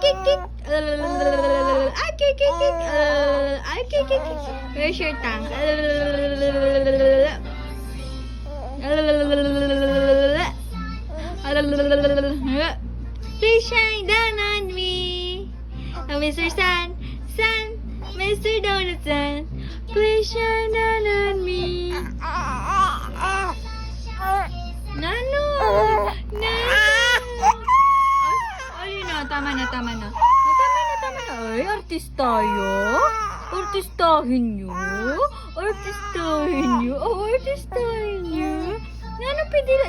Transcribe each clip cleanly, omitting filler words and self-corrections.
kik. Ay, kik, kik, kik. Ay, kik, kik, kik. Where's your tongue? Please shine down on me. Oh, Mr. Sun, Mr. Donut Sun. Please shine down on me. Nano! Ay, na, tama na. Tama na. Ay, artistayo. Artistahin nyo. Artistahin nyo. Nano, pidila.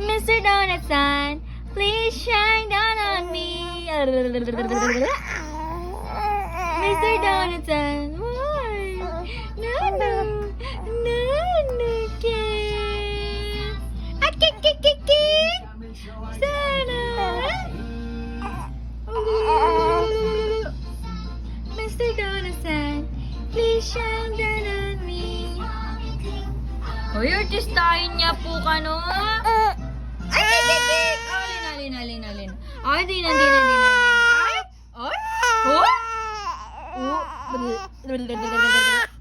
Mr. Donut Sun, please shine down on me. Mr. Donut Sun, why? Nano, kik. Ah, kik. Sana. Mr. Donut Sun, please shine down on me. Hoy, artistahin niya po ka, no? Ay, kik. Alin. Ay, di na. Ay? Oh?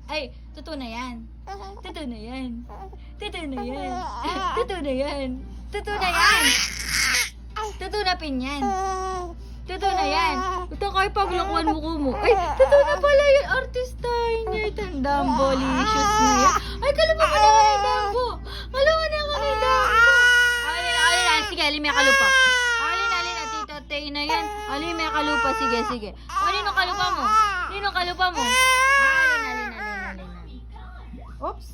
Ay, totoo na yan. Totoo na pinyan. Totoo na yan. Ito kahit paglakwan mo. Ay, totoo na pala yan. Artistahin niya. Itang Dumbo-licious na yan. Ay, kalama ka na kami Dumbo. Alin. Sige, alin may kalupa. Alin, tita Tay na yan. Alin may kalupa. Sige. Alin ang kalupa mo? Alin. Oops.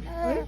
Ay.